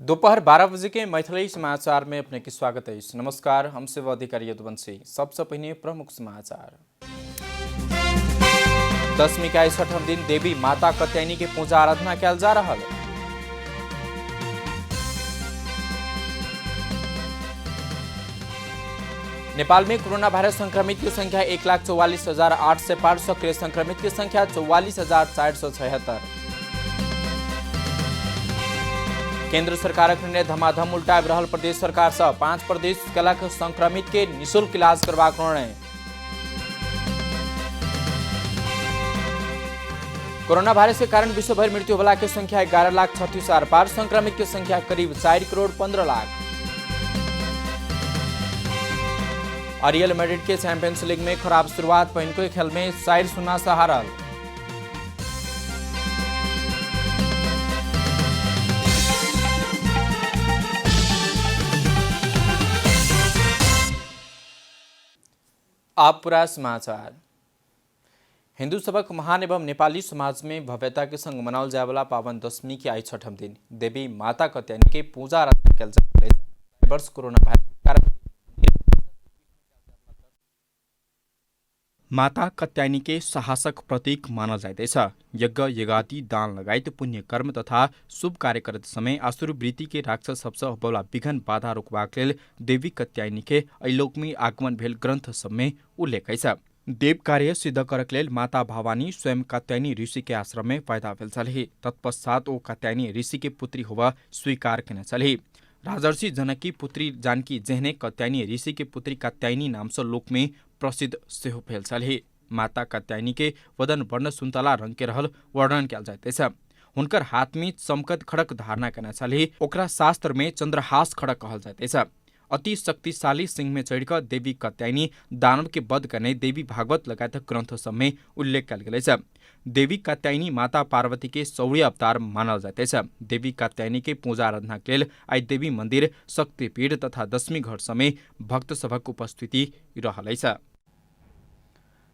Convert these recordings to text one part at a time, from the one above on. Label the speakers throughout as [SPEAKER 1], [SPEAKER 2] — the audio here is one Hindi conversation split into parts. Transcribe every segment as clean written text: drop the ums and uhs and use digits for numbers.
[SPEAKER 1] दोपहर 12 बजे के मैथिली समाचार में अपने की स्वागत है। नमस्कार, हम सेवा अधिकारी यदुवंशी। सबसे पहले प्रमुख समाचार। दशमी का 61वां दिन देवी माता कात्यायनी के पूजा आराधना कल जा रहा है। नेपाल में कोरोना वायरस संक्रमित की संख्या 1,44,800 से पार। सक्रिय संक्रमित की संख्या 44,476। केंद्र सरकार निर्णय धमाधम उल्टाबि रहल प्रदेश सरकार से 5 प्रदेश कलक संक्रमित के निःशुल्क इलाज करबाक निर्णय। कोरोना वायरस के कारण विश्व भर मृत्यु वाला की संख्या 11,36,000 पार। संक्रमित की संख्या करीब 4,15,00,000। और रियल मैड्रिड के चैंपियंस लीग में खराब शुरुआत, पहिनको खेल में 4-0 से हारल। आप पूरा समाचार। हिंदू सबक महान एवं नेपाली समाज में भव्यता के संग मनाओल जाए वाला पावन दशमी के 61वां दिन देवी माता कात्यायनी के पूजा आराधना कल जा। वर्ष कोरोना वायरस के कारण माता कात्यायनी के साहसक प्रतीक मानल जाइदैछ। यज्ञ यज्ञाति दान लगायत पुण्य कर्म तथा शुभ कार्य करते समय आसुरवृत्ति के राक्षस सबसे बौला विघ्न बाधा रोकबाक लेल देवी कात्यायनी के अलोकमी आगमन भेल ग्रन्थ सबमे उल्लेख छ। देव कार्य सिद्ध करक लेल माता भवानी स्वयं कात्यायनी ऋषि के आश्रम में पैदा भेल छलीह। तत्पश्चात ओ कात्यायनी ऋषि के पुत्री होवा स्वीकार केने छलीह। राजर्षि जनक की पुत्री जानकी जेहने कात्यायनी ऋषि के पुत्री कात्यायनी नाम से लोक में प्रसिद्ध सेहो भेल छलीह। माता कात्यायनी के वदन वर्ण सुन्तला रंग के रहल वर्णन कयल जाइदैछ। हुनकर हाथ में चमकद खड़क धारणा केने छलीह। ओकरा शास्त्र में चंद्रहास खड़क कहल जाइदैछ। अति शक्तिशाली सिंह में चढ़कर देवी कात्यायनी दानव के वध करने देवी भागवत लगायत ग्रन्थ सब में उल्लेख कयल गेल छ। देवी कात्यायनी माता पार्वती के शौर्य अवतार मानल जाइदैछ। देवी कात्यायनी के पूजा आराधना के लेल आई देवी मंदिर, शक्तिपीठ तथा दशमी घर समेत भक्त सभक उपस्थिति रहल छ।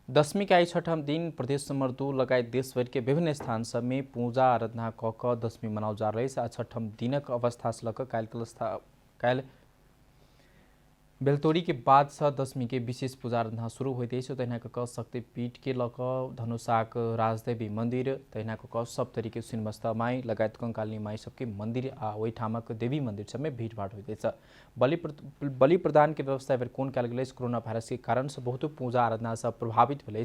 [SPEAKER 1] दशमी का 61वां दिन प्रदेश नंबर 2 लगायत देशभर के विभिन्न स्थान सब में पूजा आराधना क दशमी मनाओल जा रही है। 61वां दिनक अवस्था से लक काल बेलतोड़ी के बाद से दशमी के विशेष पूजा आराधना शुरू होते तहिना क शक्तिपीठ के लक धनुषाक राजदेवी मंदिर, तहिना क सप्तरी के छिन्नमस्ता माई लगायत कंकालिनी माई सबके मंदिर आ ओहि ठामक देवी मंदिर सब में भीड़ भाड़ होते। बलि प्रदान के व्यवस्था फिर कौन कल गए। कोरोना वायरस के कारण से बहुत पूजा आराधना से प्रभावित भेल।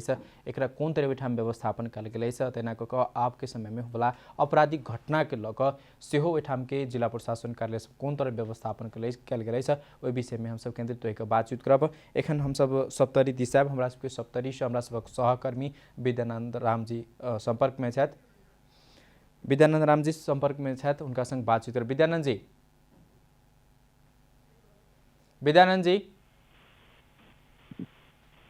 [SPEAKER 1] एक कौन तरह ठाम व्यवस्थापन कल गए। तहिना क आप के समय में होला आपराधिक घटना के लक सेहो ओहिठाम के जिला प्रशासन कार्यालय सब कौन तरह व्यवस्थापन कल गए ओहि विषय में हम सब केंद्रित बातचीत करब। एखन हम सब सप्तरी दिशा हमरा सबके सप्तरी से हमरा सबक सहकर्मी विद्यानंद राम जी संपर्क में छथि। विद्यानंद राम जी संपर्क में छथि, उनका संग बातचीत करब। विद्यानंद जी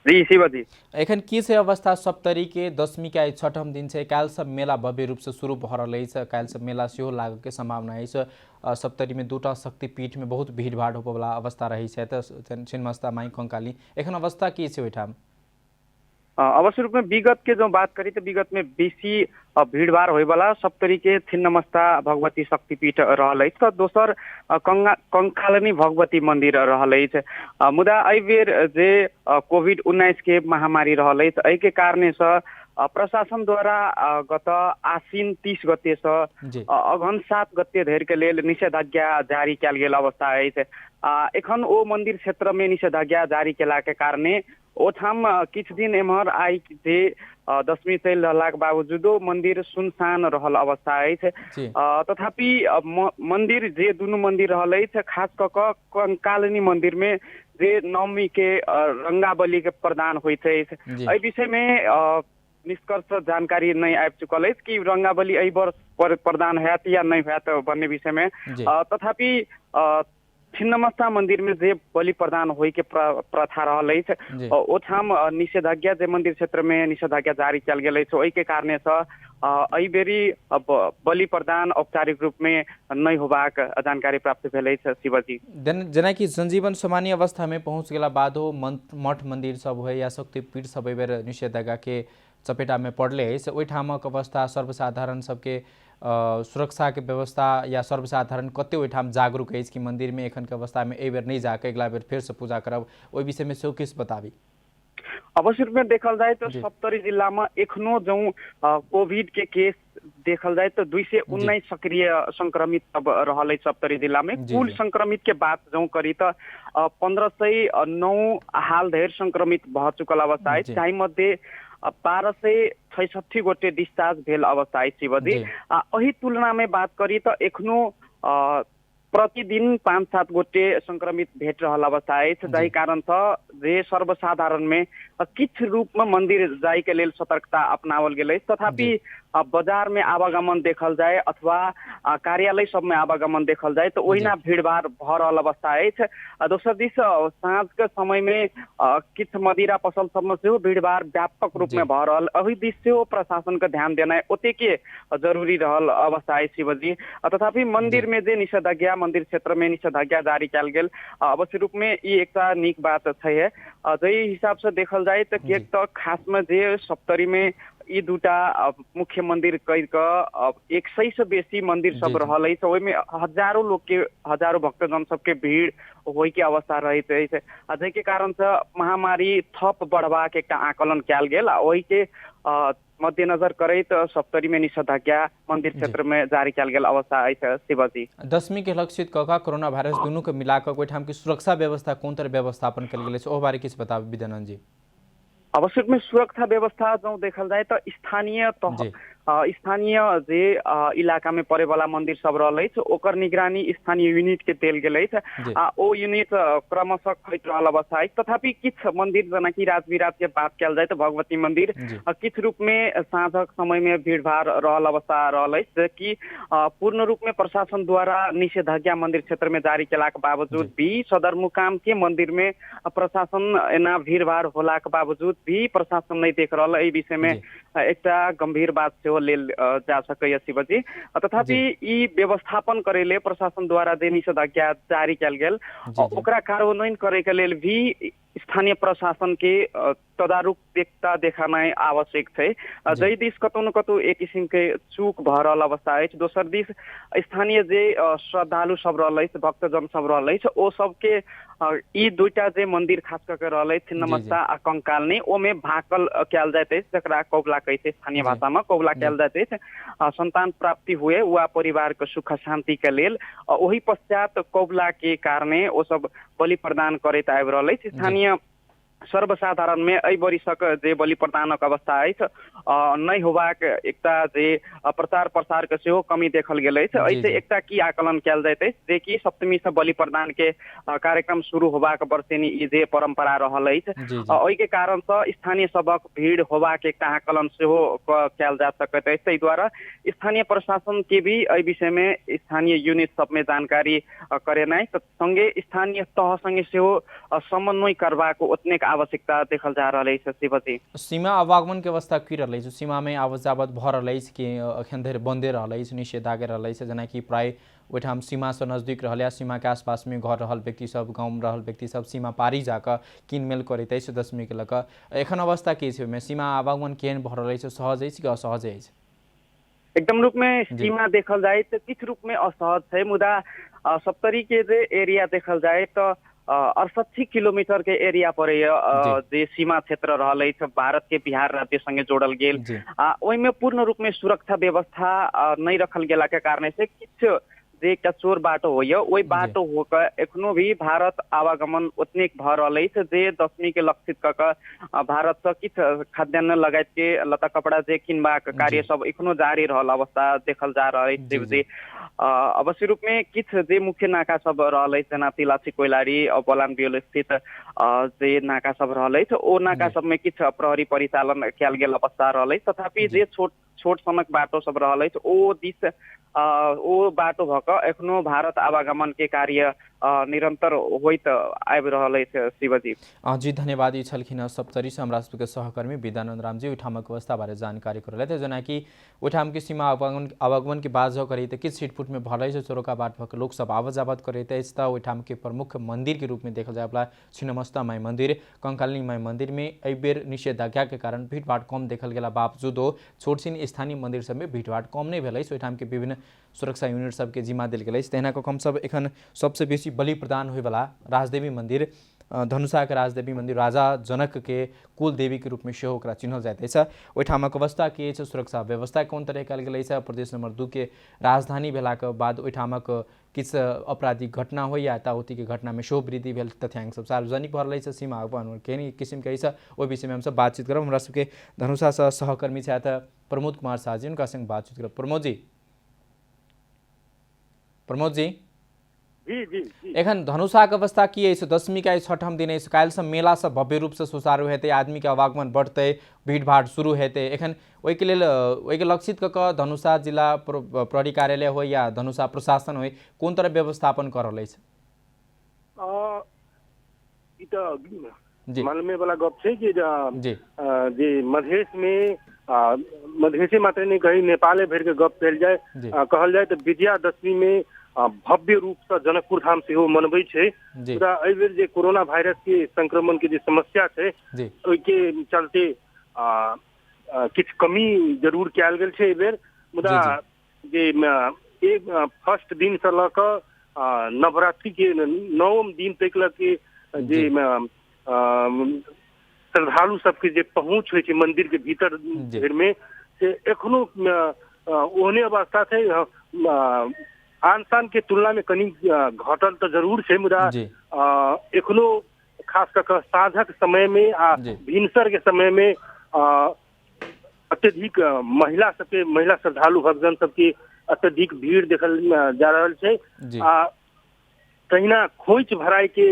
[SPEAKER 2] जी शिवाजी,
[SPEAKER 1] एखन की से अवस्था सप्तरी के दशमी के 61वां दिन है। काल सब मेला भव्य रूप से शुरू भ रहल है। काल सब मेला सेहो लागै के संभावना है। सप्तरी में 2टा शक्तिपीठ में बहुत भीड़ भाड़ होबे वाला अवस्था रही है। छिन्नमस्ता माई कंकाली एखन अवस्था की है ओहिठाम?
[SPEAKER 2] अवश्य रूप में विगत के जो बात करी तो विगत में बेसी भीड़ भाड़ होय वाला सप्तरी के छिन्नमस्ता भगवती शक्तिपीठ रहल है। तो दोसर कंकालिनी भगवती मंदिर रहल है। मुदा एहि बेर जे कोविड-19 के महामारी रहल है, एहि के कारणे से प्रशासन द्वारा गत आश्विन 30 गते से अगहन 7 गते धरि के लेल निषेधाज्ञा जारी कयल गेल अवस्था है। एखन ओ मंदिर क्षेत्र में निषेधाज्ञा जारी केला के कारणे ओठाम किछ दिन एम्हर आई जे दशमी चलि रहलाक बावजूदो मंदिर सुनसान रहल अवस्था है। तथापि मंदिर जे दुनू मंदिर रहल है, खास कऽ कंकालिनी मंदिर में जे नवमी के रंगाबली के प्रदान होइत है, एहि विषय में निष्कर्ष जानकारी नहीं आबि चुकल है कि रंगाबली एहि वर्ष प्रदान हैत या नहीं हैत भन्ने विषय में। तथापि छिन्नमस्ता मंदिर में जे बलि प्रदान होय के प्रथा रहल है, ओठाम निषेधाज्ञा जे मंदिर क्षेत्र में निषेधाज्ञा जारी कयल गेल है, ओहि के कारणे से एहि बेरी बलि प्रदान औपचारिक रूप में नहीं होबाक जानकारी प्राप्त भेल है। शिवजी,
[SPEAKER 1] जेना कि जनजीवन सामान्य अवस्था में पहुँच गेला बादो मठ मंदिर सब हो या शक्तिपीठ सब एहि बेर निषेधाज्ञा के चपेटा में पड़ले है, ओहिठामक अवस्था सर्वसाधारण सबके सुरक्षा के व्यवस्था या सर्वसाधारण कते ओहिठाम जागरूक अछि कि मंदिर में एखन के अवस्था में एहि बेर नहीं जाके अगला बेर फिर से पूजा करब, ओहि विषय में सेहो किछु बताबी।
[SPEAKER 2] अवश्य रूप में देखल जाए तो
[SPEAKER 1] जी
[SPEAKER 2] सप्तरी जिला में एखनो जो कोविड के केस देखल जाए तो 219 सक्रिय संक्रमित अब रहल है सप्तरी जिला में।
[SPEAKER 1] जी
[SPEAKER 2] कुल
[SPEAKER 1] जी
[SPEAKER 2] संक्रमित के बात जो करी तो 1509 हाल धेर संक्रमित भ चुकल अवस्था है,
[SPEAKER 1] जी
[SPEAKER 2] जाहि मध्ये 1266 गोटे डिस्चार्ज भेल अवस्था है शिवजी।
[SPEAKER 1] जी
[SPEAKER 2] अही तुलना में बात करी तो एखनो प्रतिदिन 5-7 गोटे संक्रमित भेट रहल अवस्था है, जाहि कारण जे सर्वसाधारण में किछ रूप में मंदिर जाय के लेल सतर्कता अपनावल गेल। तथापि बाजार में आवागमन देखल जाए अथवा कार्यालय सब में आवागमन देखल जाए तो ओहिना भीड़भाड़ भ रहल अवस्था है। दोसर दिस साँझ के समय में किछ मदिरा पसल सब में सेहो भीड़भाड़ व्यापक रूप में भ रहल, अही दिस सेहो प्रशासन के ध्यान देना ओतेके जरूरी रहल अवस्था है शिवजी। तथापि मंदिर में जे निषेधाज्ञा, मंदिर क्षेत्र में निषेधाज्ञा जारी कयल गेल अवश्य रूप में ई एकटा नीक बात है। जहि हिसाब से देखल जाए तो किएक तो खास में जे सप्तरी में ई दूटा मुख्य मंदिर कई का 100 से बेसी मंदिर सब रहल है, तो ओहिमे हजारों लोग के, हजारों भक्तजन सबके भीड़ होय के अवस्था रहैत है। जाहि के कारण से महामारी थप बढ़वा के एकटा आकलन कयल गेल, ओहि के मद्देनजर करैत सप्तरी में निषेधाज्ञा मंदिर क्षेत्र में जारी कयल गेल अवस्था है शिवजी।
[SPEAKER 1] दशमी के लक्षित कका कोरोना वायरस दोनों के मिलाकर ओहिठाम की सुरक्षा व्यवस्था कोन तरह व्यवस्थापन कयल गेल अछि, ओहि बारे किछु बताबू विद्यानंद जी।
[SPEAKER 2] अवश्य में सुरक्षा व्यवस्था जो देखल जाए तो स्थानीय जे इलाका में पड़े वाला मंदिर सब रहल ओकर निगरानी स्थानीय यूनिट के देल गेल ओ यूनिट क्रमशः खैत रहल अवस्था है। तथापि किछ मंदिर जना कि राजविराज के बात कयल जाए तो भगवती मंदिर किछ रूप में साँझक समय में भीड़भाड़ रहल अवस्था रहल कि पूर्ण रूप में प्रशासन द्वारा निषेधाज्ञा मंदिर क्षेत्र में जारी केला के बावजूद भी सदरमुकाम के मंदिर में प्रशासन एना भीड़भाड़ होला के बावजूद भी प्रशासन नहीं देख रहा, एहि विषय में एकटा गंभीर बात से लेल जा सकै शिवजी। तथापि ई व्यवस्थापन करे ले प्रशासन द्वारा जे निषेधाज्ञा जारी कयल गेल ओकरा कार्यान्वयन करे के लेल भी स्थानीय प्रशासन के तदारुकता देखाना आवश्यक है। जहि दिस कतौ न कतौ एक किसिम के चूक भ रहल अवस्था है। दोसर दिस स्थानीय जे श्रद्धालु सब रहल, भक्तजन सब रहल, ओ सबके ई दुईटा जे मंदिर खास करके रहल छिन्नमस्ता आ कंकालनी ओमे भाकल कयल जाइत अछि, जकरा कौबला कहै छै स्थानीय भाषा में, कौबला कयल जाइत अछि। संतान प्राप्ति हुए वा परिवार के सुख शांति के लेल ओहि पश्चात कौबला के कारणे ओ सब बलि प्रदान करैत आबि रहल अछि। स्थानीय सर्वसाधारण में एहि वर्षक जे बलि प्रदानक अवस्था अछि नहीं होबाक एकटा जे प्रचार प्रसार के सेहो कमी देखल गेल अछि। एहिसे एकटा की आकलन कयल जाइत अछि जे कि सप्तमी से बलि प्रदान के कार्यक्रम शुरू होबाक वर्षेनी ई जे परंपरा रहल अछि, ओहि के कारण से स्थानीय सबक भीड़ होबाक एकटा आकलन सेहो कयल जा सकैत अछि। ताहि द्वारा स्थानीय प्रशासन के भी एहि विषय में स्थानीय यूनिट सब में जानकारी करेनाइ संगे स्थानीय तह संगे सेहो समन्वय करबाक ओतने आवश्यकता देखल जा रहा है शिवजी।
[SPEAKER 1] सीमा आवागमन के अवस्था की रही है, सीमा में आवत जावत भ रहा है कि अखन धरि बंदे रहा है, निषेधाज्ञा रहा है, जेना कि प्राय ओहिठाम सीमा से नजदीक रहल, सीमा के आसपास में घर रहल व्यक्ति सब, गाँव में रहल व्यक्ति सब सीमा पारी जाकर किनमेल करैत अछि दशमी के लऽ कऽ। एखन अवस्था की छै ओहिमे, सीमा आवागमन केहन भ रहल है, सहज अछि कि असहज अछि?
[SPEAKER 2] एकदम रूप में सीमा देखल जाए तो किछ रूप में असहज है, मुदा सप्तरी के जे एरिया देखल जाए तो 68 किलोमीटर के एरिया पर जे सीमा क्षेत्र रहल है भारत के बिहार राज्य संगे जोड़ल गेल, ओहिमे पूर्ण रूप में सुरक्षा व्यवस्था नहीं रखल गेला के कारण से किछ जे एकटा चोर बाटो होइए ओहि बाटो होकर एखनो भी भारत आवागमन ओतने भ रहल है। जे दशमी के लक्षित कऽ भारत से किछ खाद्यान्न लगायत के लत्ता कपड़ा जे किनबाक कार्य सब एखनो जारी रहल अवस्था देखल जा रहा है। अवश्य रूप में किछ जे मुख्य नाका सब रहल है, जेना तिलासी कोइलारी और बलान बियोल स्थित जे नाका सब रहल है, ओ नाका सब में किछ प्रहरी परिचालन कयल गेल अवस्था रहल है। तथापि जे छोट सनक बाटो सब रहल है ओ दिस ओ बाटो भऽ कऽ एखनो भारत आवागमन के कार्य निरंतर होइत आबि रहल अछि शिवजी।
[SPEAKER 1] जी धन्यवाद। ई छलखिन सप्तरी से हमरा सबके सहकर्मी विद्यानंद राम जी ओहिठामक अवस्था बारे जानकारी करलथि जेनाकि ओहिठाम के सीमा आवागमन के बात जो करी तो किस छिटपुट में भले से चोरोका बाट भऽ लोग सब आवत जावत करैत अछि तऽ ओहिठाम के प्रमुख मंदिर के रूप में देखल जाए वाला छिन्नमस्ता माई मंदिर, कंकालिनी माई मंदिर में एहि बेर निषेधाज्ञा के कारण भीड़ भाड़ कम देखल गेला बावजूदो छोट छिन स्थानीय मंदिर सब में भीड़ भाड़ कम नहीं भेल अछि। ओहिठाम के विभिन्न सुरक्षा यूनिट सबके जिम्मा देल गेल अछि। तहिना कऽ हमसब एखन सबसे बेसी बलि प्रदान होय वाला राजदेवी मंदिर, धनुषा के राजदेवी मंदिर राजा जनक के कुल देवी के रूप में सेहो ओकरा चिन्हल जाइत अछि। ओहिठामक अवस्था की अछि, सुरक्षा व्यवस्था कोन तरह कयल गेल अछि। प्रदेश नंबर 2 के राजधानी भेलाक बाद ओहिठामक किछु आपराधिक घटना हो या ताहुती के घटना में सेहो वृद्धि भेल तथ्यांक सब सार्वजनिक भऽ रहल अछि। सीमा आवागमन केहन किसिम के अछि ओहि विषय में हमसब बातचीत करब। हमरा सबके धनुषा से सहकर्मी छथि प्रमोद कुमार शाह जी, हुनका संग बातचीत करब। प्रमोद जी
[SPEAKER 3] जी
[SPEAKER 1] एखन धनुषाक अवस्था की अछि? दशमी का छठम दिन अछि, काल्हि से मेला सब भव्य रूप से सुचारू हेतै, आदमी के आवागमन बढ़तै, भीड़ भाड़ शुरू हेतै। एखन ओहिके लेल ओहिके लक्षित कऽ कऽ धनुषा जिला प्रहरी कार्यालय हो या धनुषा प्रशासन हो कोन तरह व्यवस्थापन कर रहल अछि?
[SPEAKER 3] ई तऽ मालूमे वाला गप छै कि जे मधेश में मधेशे मात्र नहीं कहीं नेपाले भर के गप कल जाए, कहल जाए तो विजयादशमी में भव्य रूप से जनकपुर धाम से मनबै छै। मुदा एहि बेर जे कोरोना वायरस के संक्रमण के जे समस्या छै ओहिके चलते किछु कमी जरूर कयल गेल छै एहि बेर। मुदा जे एक फर्स्ट दिन से लऽ कऽ नवरात्रि के 9म दिन तक के जे श्रद्धालु सबके जे पहुँच होइ छै मंदिर के भीतर भीड़ में से एखनो ओहने अवस्था छै। आन साल के तुलना में कनी घटल तो जरूर है, मुदा एखनो खास कर साँझक समय में आ भिनसर के समय में अत्यधिक महिला श्रद्धालु भक्तजन सबके अत्यधिक भीड़ देखल जा रहल छै। तहिना खोइच भराई के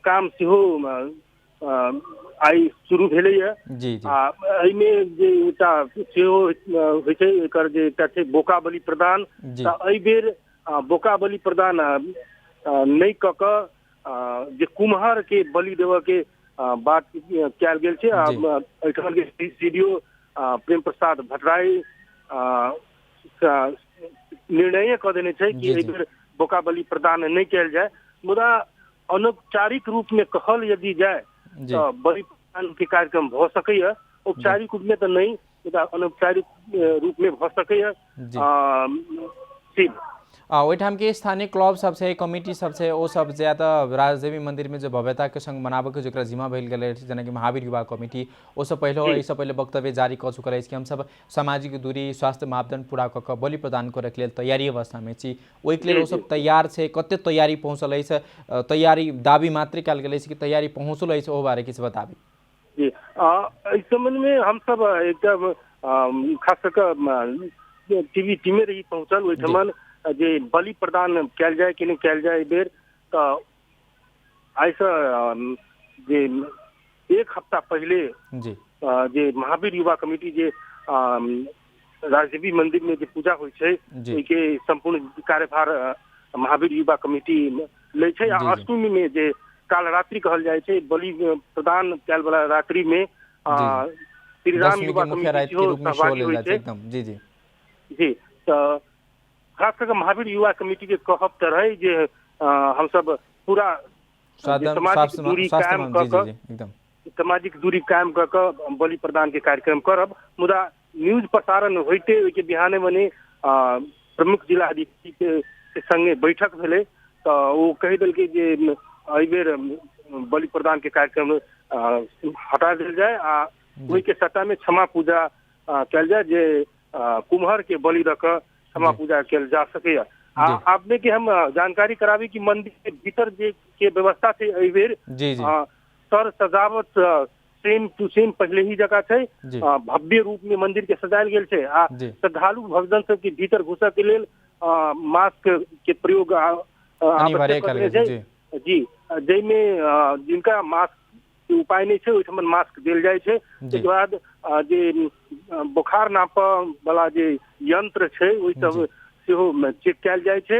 [SPEAKER 3] काम सेहो आई शुरू भेलै है। एहिमे जे एकटा सेहो होइ छै एकर जे एकटा छै बोका बलि प्रदान, तऽ एहि बेर बोका बलि प्रदान नहीं कऽ कऽ जे कुम्हार के बलि देवऽ के बात कयल गेल छै। एहिठाम के सीडीओ प्रेम प्रसाद भट्टराई निर्णय कऽ देने छै कि एहि बेर बोका बलि प्रदान नहीं कयल जाए। मुदा अनौपचारिक रूप में कहल यदि जाए तो बलि प्रदान के कार्यक्रम भऽ सकैया। औपचारिक रूप में तो नहीं, मुदा अनौपचारिक रूप में भऽ सकैया।
[SPEAKER 1] ओहिठाम के स्थानीय क्लब सब छै, कमिटी सब छै, ओ सब ज्यादा राजदेवी मंदिर में जो भव्यता के संग मनाबे के जेकरा जिम्मा भेल गेल अछि, जेना कि महावीर युवा कमिटी ओ सब पहले वक्तव्य जारी कऽ चुकल अछि कि हम सब सामाजिक दूरी स्वास्थ्य मापदंड पूरा कऽ कऽ बलि प्रदान करे के लेल तैयारी अवस्था में छी। ओहिके लेल ओ सब तैयार छै, कते तैयारी पहुँचल अछि, तैयारी दाबी मात्र कयल गेल अछि कि तैयारी पहुँचल अछि, ओ बारे किछु बताबी।
[SPEAKER 3] जी इस संबंध में हम सब एकदम खास कर टीवी टीमे रही पहुँचल ओहिठमन जे बलि प्रदान कयल जाए कि नहीं कयल जाए। बेर तो ऐसा जे एक हफ्ता पहले जे महावीर युवा कमिटी जे राजदेवी मंदिर में जे पूजा होइ छै के संपूर्ण कार्यभार महावीर युवा कमिटी ले छै। अष्टमी में जे काल रात्रि कहल जाए छै बलि प्रदान कयल वाला रात्रि में श्री राम युवा कमिटी सहभागी होइ छै। जी तो खास करके महावीर युवा कमिटी के कहब तो रहे जे हम सब पूरा सामाजिक दूरी कायम सामाजिक दूरी कायम कर बलि प्रदान के कार्यक्रम करब। मुदा न्यूज प्रसारण होते के बिहाने मने प्रमुख जिलाधिकारी के संगे बैठक भेले तो वो कह दिल कि जे एहि बेर बलि प्रदान के कार्यक्रम हटा दिल जाए आ वही के सट्टा में क्षमा पूजा कल जाए, जे कुम्हार के बलि रख क्षमा पूजा कल जा सके। आपने के हम जानकारी करावी कि मंदिर के भीतर के व्यवस्था थे एहि बेर सर सजावट सेम टू सेम पहले ही जगह है, भव्य रूप में मंदिर के सजायल गेल छै। आ श्रद्धालु भक्तजन सब के भीतर घुसऽ के लेल मास्क के प्रयोग आवश्यक जी, जैमे जिनका मास्क के उपाय नहीं छै ओहिठमन मास्क देल जाए छै। के बाद जे बुखार नापऽ वाला जे यंत्र छै ओहि सब सेहो चेक कयल जाए छै।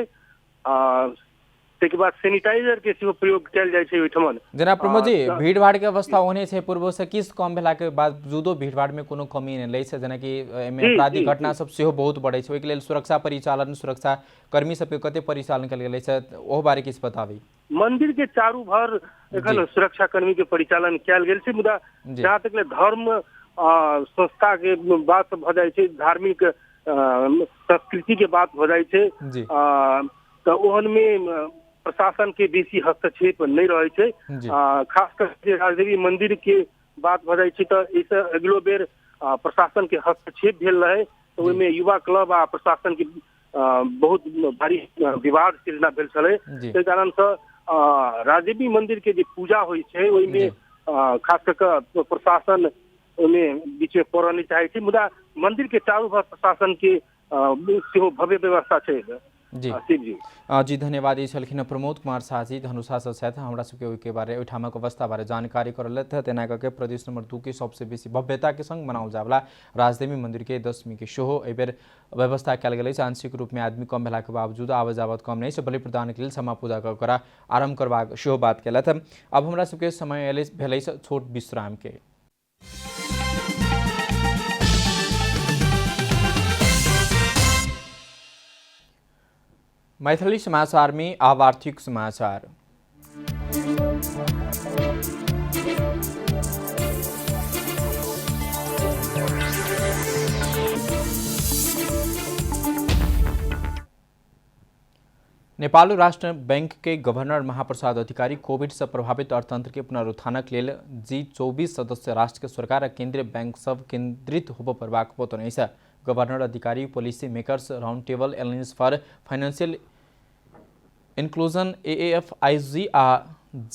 [SPEAKER 3] त्यसके बाद सैनिटाइजर के सेहो प्रयोग कयल जाइ छै ओहिठमन।
[SPEAKER 4] जेना प्रमोद जी भीड़भाड़ के अवस्था होने छै पूर्व से किस कम भेला के बावजूदो भीड़भाड़ में कोनो कमी नहीं लै छै, जेना कि एमे आपराधिक घटना सब सेहो बहुत बढ़ै छै, ओहि के लेल सुरक्षा परिचालन सुरक्षा कर्मी सबके कते परिचालन कयल गेलै छै ओहो बारे किछु बताबी।
[SPEAKER 3] मंदिर के चारू भर एखन सुरक्षा कर्मी के परिचालन कयल गेल छै, मुदा जहाँ तक धर्म संस्था के बात भ जाइ छै, धार्मिक संस्कृति के बात भ जाइ छै, तऽ ओहन में प्रशासन के बेसी हस्तक्षेप नहीं रहे छै। खास करके राजदेवी मंदिर के बात भ जाइ छै तऽ एहिसँ अगिलो बेर प्रशासन के हस्तक्षेप भेल रहे, तऽ ओहिमे युवा क्लब आ प्रशासन के बहुत भारी विवाद सृजना भेल छलै। ताहि कारणसँ राजदेवी मंदिर के जे पूजा होइ छै ओहिमे खास करके प्रशासन ओहिमे बीच में पड़ऽ नहीं चाहे छै, मुदा मंदिर के चारू भाग प्रशासन के सेहो भव्य व्यवस्था छै।
[SPEAKER 4] जी जी धन्यवाद। छलखिन प्रमोद कुमार शाह जी धनुषा से हमरा सबके ओहिके बारे ओहिठामक अवस्था बारे जानकारी करलथि है। तेना करके प्रदेश नंबर 2 के सबसे बेसी भव्यता के संग मनाओल जावला राजदेवी मंदिर के 10वीं के सेहो एहि बेर व्यवस्था कयल गेल छै। आंशिक रूप में आदमी कम भेला के बावजूद आवाज जावत कम नहीं छै, बलि प्रदान के लेल क्षमा पूजा कर आरंभ करबाक सेहो बात केलथि। अब हमरा सबके समय भेलै छोट विश्राम के। मैथिली समाचार में अब आर्थिक समाचार। नेपाल राष्ट्र बैंक के गवर्नर महाप्रसाद अधिकारी कोविड से प्रभावित अर्थतंत्र के पुनरुत्थानक लेल G20 सदस्य राष्ट्र के सरकार और केंद्रीय बैंक सब केंद्रित होबऽ परबाक बतौने छै। गवर्नर अधिकारी policy makers round table alliance for financial inclusion AAFIG आ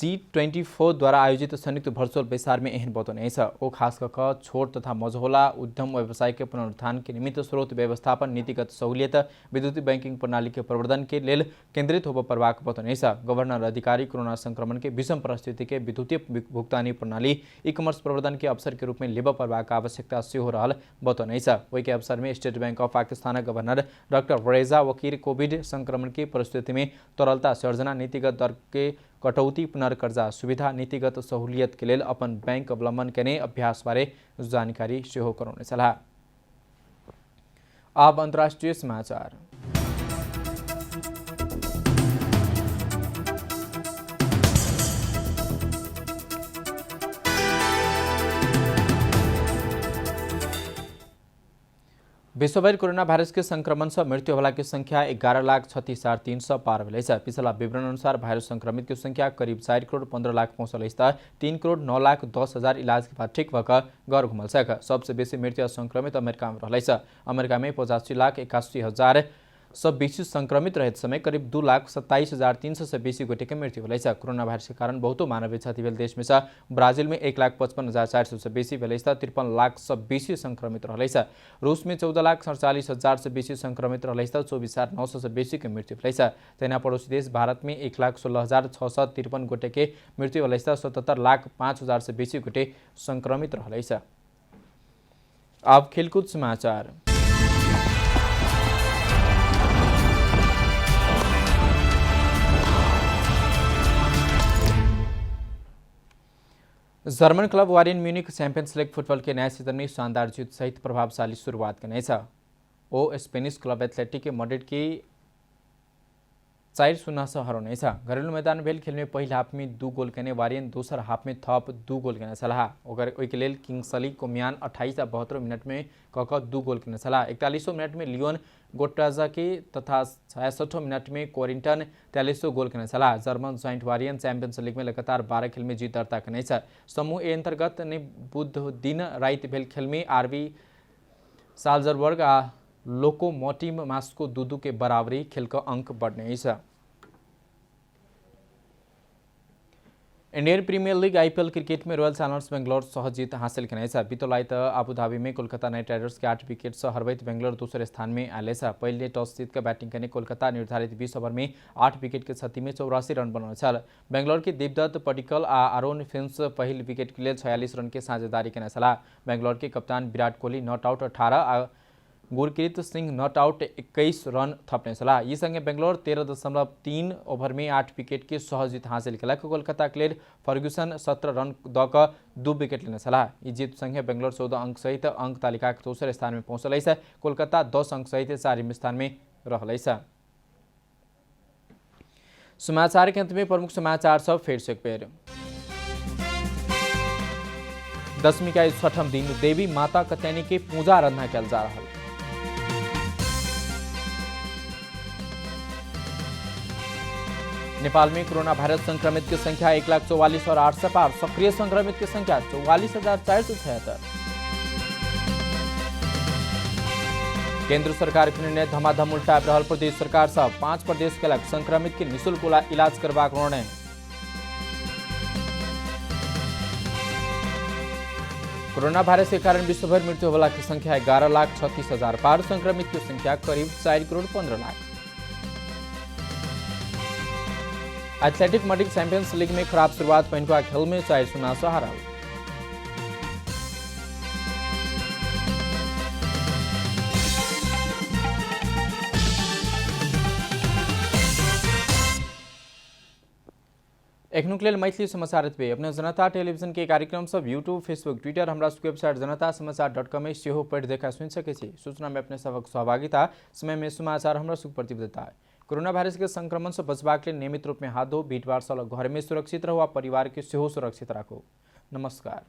[SPEAKER 4] G24 द्वारा आयोजित संयुक्त वर्चुअल बैसार में एहन बतौने छै। ओ खास कर छोट तथा मझौला उद्यम व्यवसाय के पुनरुत्थान के निमित्त स्रोत व्यवस्थापन नीतिगत सहूलियत विद्युतीय बैंकिंग प्रणाली के प्रवर्धन के लेल केंद्रित होबऽ परबाक बतौने छै। गवर्नर अधिकारी कोरोना संक्रमण के विषम परिस्थिति के विद्युतीय भुगतानी प्रणाली ई कॉमर्स प्रवर्धन के अवसर के रूप में लेबऽ परबाक आवश्यकता सेहो रहल बतौने छै। ओहि के अवसर में state bank of Pakistan governor doctor रेजा वकील कोविड संक्रमण की परिस्थिति में तरलता सर्जना नीतिगत दर के कटौती पुनर्कर्जा सुविधा नीतिगत सहूलियत के लेल अपन बैंक अवलंबन केने अभ्यास बारे जानकारी सेहो करौने छलाह। अब अंतर्राष्ट्रीय समाचार। विश्वभर कोरोना वायरस के संक्रमण से मृत्यु होला की संख्या 11,36,300 पार भेलै छै। पिछला विवरण अनुसार वायरस संक्रमित की संख्या करीब 4 करोड़ 15 लाख पहुंचल अछि। 3 करोड़ 9 लाख 10 हजार इलाज के बाद ठीक भऽ कऽ घर घुमल छै। सबसे बेसी मृत्यु संक्रमित अमेरिका में रहलै छै। अमेरिका में 85 लाख 81 हजार से बेसी संक्रमित रहते समय करीब 2,27,300 से बेसी गोटे के मृत्यु भेलै छै। कोरोना वायरस के कारण बहुतो मानवीय क्षति भेल देश में से ब्राजील में 1,55,400 से बेसी भेलै छै। 53 लाख से बेसी संक्रमित रहलै छै। रूस में 14,47,000 से बेसी संक्रमित रहलै छै। 24,900 से बेसी के मृत्यु भेलै छै। तहिना पड़ोसी देश भारत में 1,16,653 गोटे के मृत्यु भेलै छै। 77,05,000 से बेसी गोटे संक्रमित रहलै छै। अब खेलकूद समाचार। German club Bayern Munich champions league football के नया सीजन में शानदार जीत सहित प्रभावशाली शुरुआत करने छ। ओ स्पेनिश क्लब एथलेटिक मड्रिड की 4-0 से हरौने छ। घरेलू मैदान भेल खेल में पहिल हाफ में 2 गोल केने बायर्न दोसर हाफ में थप 2 गोल केने छलाह। ओहि के लेल किंग्सली कोमियान 28 आ 72 मिनट में कऽ 2 गोल केने छलाह। 41 मिनट में लियोन गोट्टाजा के तथा 66 मिनट में कोरिंटन 43 गोल केने छलाह। German joint Bayern champions league में लगातार 12 खेल में जीत दर्ता केने छ। समूह ए अंतर्गत ने बुध दिन रात भेल खेल में आरबी साल्जबर्ग आ लोकोमोटिव मास्को 2-2 के बराबरी खेल का अंक बढ़ने छ। Indian Premier League IPL cricket में रॉयल चैलेंजर्स बेंगलोर सह जीत हासिल केने छ। बीतल आबुधाबी में कोलकाता नाइट राइडर्स के 8 विकेट से हरबैत बेंगलोर दूसरे स्थान में आले छ। पहले टॉस जीत कर बैटिंग करने कोलकाता निर्धारित 20 ओवर में 8 विकेट के क्षति में 84 रन बनाने छल। बेंगलोर के देवदत्त पडिक्कल आ आरोन फिन्च पहल विकेट के लिए 46 रन के साझेदारी केने छलाह। बेंगलोर के कप्तान विराट कोहली नॉट आउट 18 आ Gurkeerat Singh not out 21 run थप्नेछला। यी सँगै बेंगलोर 13.3 ओभर में 8 विकेट की सहज जीत हासिल कला। कोलकाता के लिए फर्ग्यूसन 17 रन दक 2 विकेट लिनेछला। यी जीत सँगै बेंगलोर 14 अंक सहित अंक तालिका के दोस्रो स्थान में पहुँचलैछ। कोलकाता 10 अंक सहित 4 स्थान में रहलैछ। समाचार के अंत में प्रमुख समाचार सब फिर से एक बेर। दशमी का इस छठम दिन देवी माता कत्यानी की पूजा आराधना कल जा रहा है। नेपाल में कोरोना वायरस संक्रमित की संख्या 1,44,000 और 8 से पार। सक्रिय संक्रमित की संख्या 44,476। केंद्र सरकार के निर्णय धमाधम उल्टा रहल। प्रदेश सरकार सब 5 प्रदेश के लग संक्रमित के निःशुल्क इलाज करबाक निर्णय। कोरोना वायरस के कारण विश्वभर मृत्यु वाला की संख्या 11,36,000 पार। संक्रमित की संख्या करीब 4,15,00,000। एथलेटिक मडिक चैंपियंस लीग में खराब शुरुआत पहनका खेल में 4-0 से हारा। एखनुक लेल मैथिली समाचार एतबे। अपने जनता टेलीविजन के कार्यक्रम सब यूट्यूब, फेसबुक, ट्विटर, हमरा वेबसाइट जनतासमाचार.com में सेहो पढ़ देखा सुन सके छी। सूचना में अपने सबक सहभागिता समय में समाचार हमरा सुख प्रतिबद्धता है। कोरोना वायरस के संक्रमण से बचबाक लेल नियमित रूप में हाथ धो, भीड़ भाड़ से घर में सुरक्षित रहो, परिवार के सेहो सुरक्षित राखो। नमस्कार।